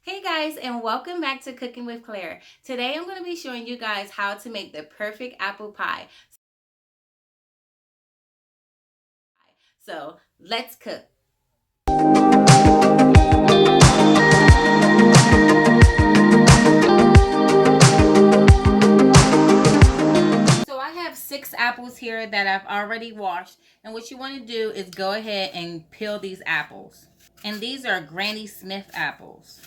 Hey guys, and welcome back to Cooking with Claire. Today I'm going to be showing you guys how to make the perfect apple pie. So let's cook. So I have 6 apples here that I've already washed, and what you want to do is go ahead and peel these apples. And these are Granny Smith apples.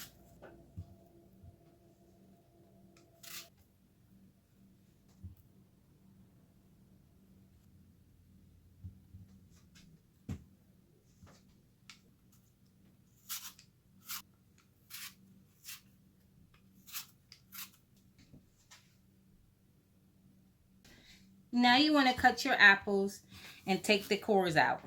Now you want to cut your apples and take the cores out.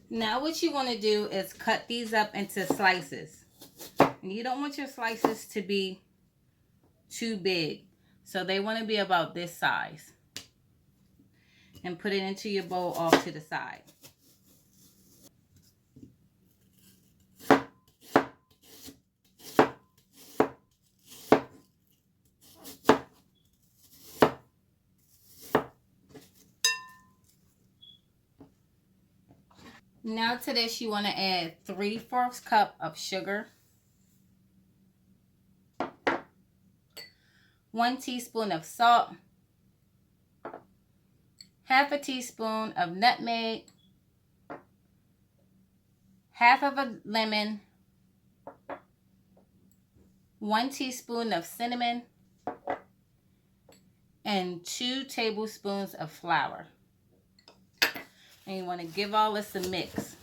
Now what you want to do is cut these up into slices. And you don't want your slices to be too big. So they want to be about this size. And put it into your bowl off to the side. Now to this you want to add 3/4 cup of sugar, 1 teaspoon of salt, half a teaspoon of nutmeg, half of a lemon, 1 teaspoon of cinnamon, and 2 tablespoons of flour. And you want to give all this a mix.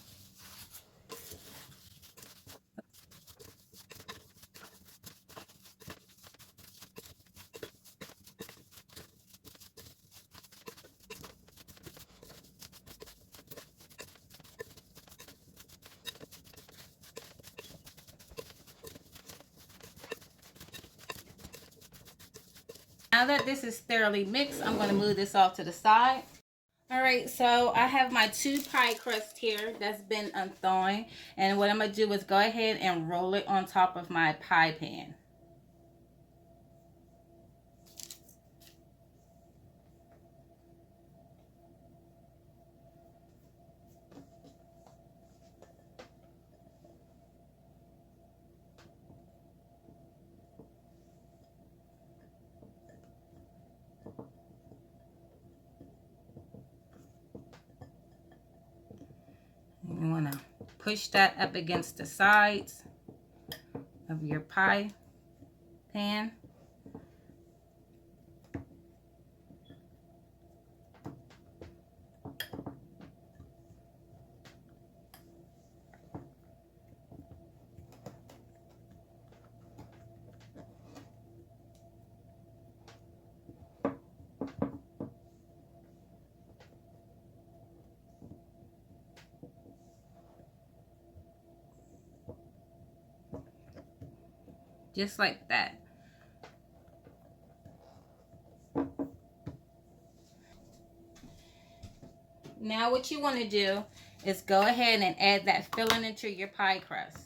Now that this is thoroughly mixed, I'm going to move this off to the side. Alright, so I have my 2 pie crust here that's been unthawing. And what I'm going to do is go ahead and roll it on top of my pie pan. You want to push that up against the sides of your pie pan. Just like that. Now what you want to do is go ahead and add that filling into your pie crust.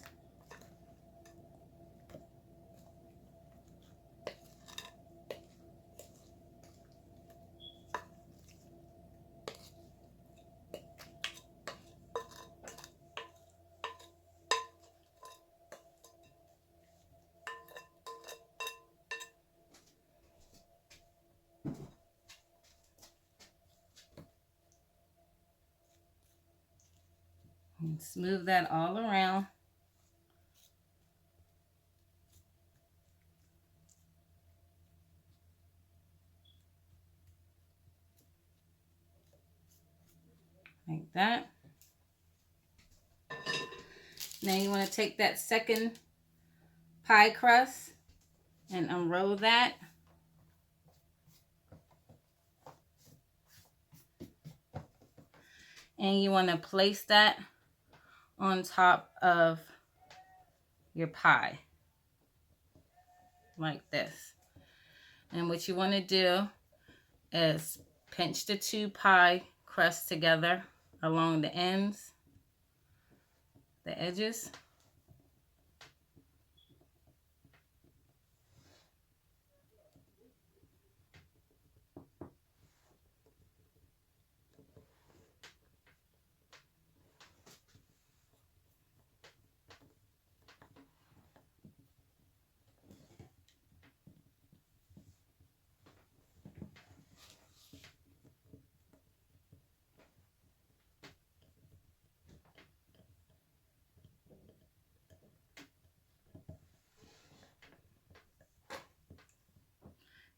And smooth that all around. Like that. Now you want to take that second pie crust and unroll that. And you want to place that on top of your pie. Like this. And what you want to do is pinch the two pie crusts together along the ends, the edges.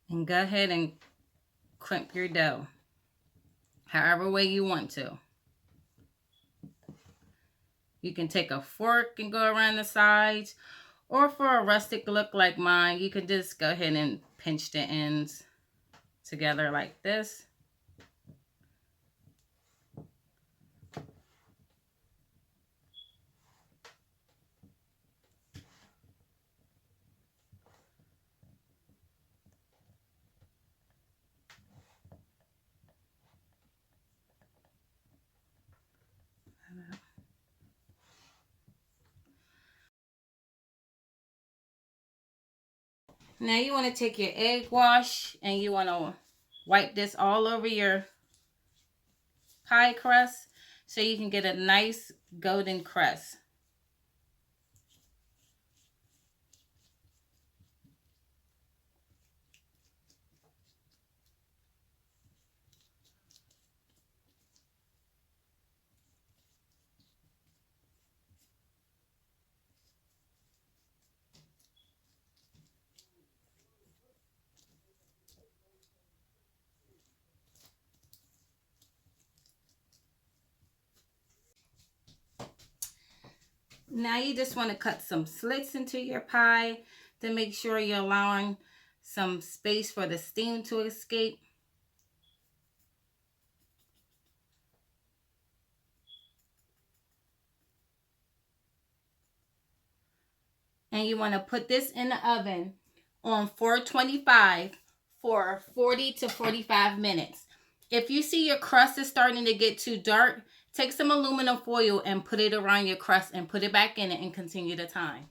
And go ahead and crimp your dough however way you want to. You can take a fork and go around the sides, or for a rustic look like mine, you can just go ahead and pinch the ends together like this. Now you want to take your egg wash and you want to wipe this all over your pie crust so you can get a nice golden crust. Now you just want to cut some slits into your pie to make sure you're allowing some space for the steam to escape. And you want to put this in the oven on 425 for 40 to 45 minutes. If you see your crust is starting to get too dark, take some aluminum foil and put it around your crust and put it back in it and continue the time.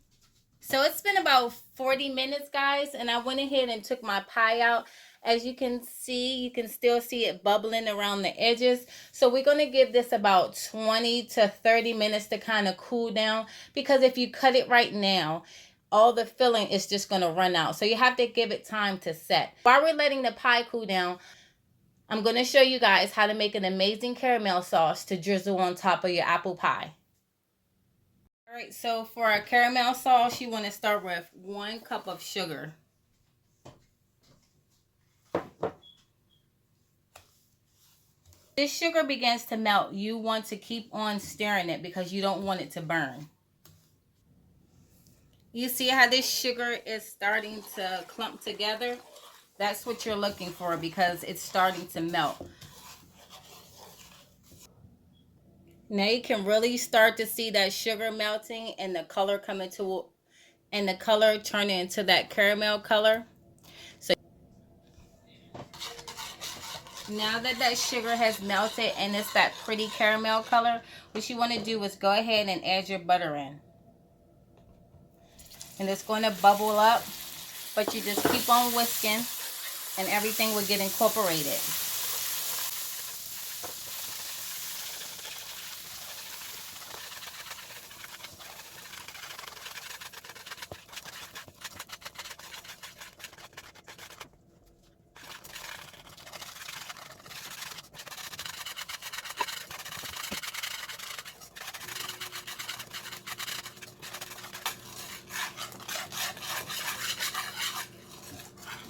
So it's been about 40 minutes, guys, and I went ahead and took my pie out. As you can see, you can still see it bubbling around the edges. So we're going to give this about 20 to 30 minutes to kind of cool down, because if you cut it right now, all the filling is just going to run out. So you have to give it time to set. While we're letting the pie cool down, I'm going to show you guys how to make an amazing caramel sauce to drizzle on top of your apple pie. Alright, so for a caramel sauce, you want to start with 1 cup of sugar. This sugar begins to melt. You want to keep on stirring it because you don't want it to burn. You see how this sugar is starting to clump together? That's what you're looking for because it's starting to melt. Now you can really start to see that sugar melting and the color coming to, and the color turning into that caramel color. So now that that sugar has melted and it's that pretty caramel color, what you want to do is go ahead and add your butter in. And it's going to bubble up, but you just keep on whisking and everything will get incorporated.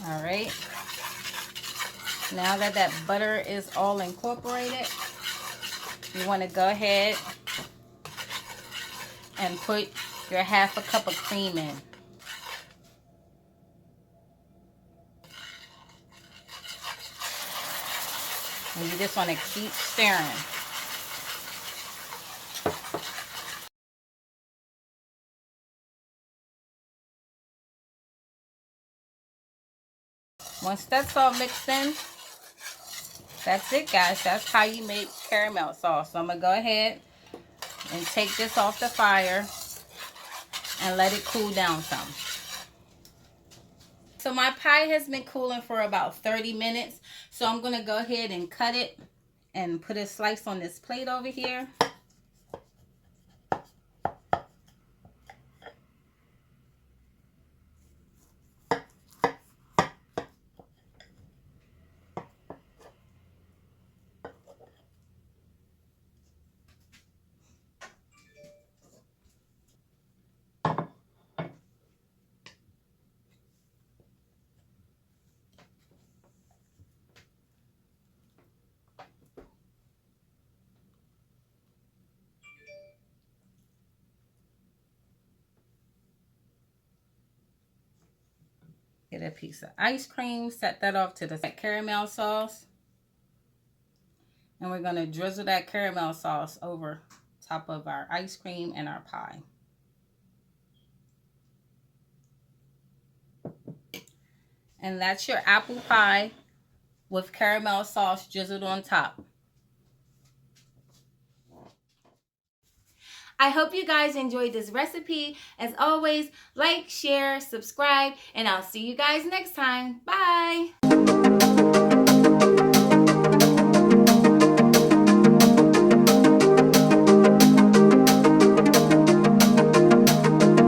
All right. Now that that butter is all incorporated, you want to go ahead and put your 1/2 cup of cream in. And you just want to keep stirring. Once that's all mixed in, that's it, guys. That's how you make caramel sauce. So I'm going to go ahead and take this off the fire and let it cool down some. So my pie has been cooling for about 30 minutes. So I'm going to go ahead and cut it and put a slice on this plate over here. Get a piece of ice cream, set that off to the caramel sauce. And we're going to drizzle that caramel sauce over top of our ice cream and our pie. And that's your apple pie with caramel sauce drizzled on top. I hope you guys enjoyed this recipe. As always, like, share, subscribe, and I'll see you guys next time. Bye!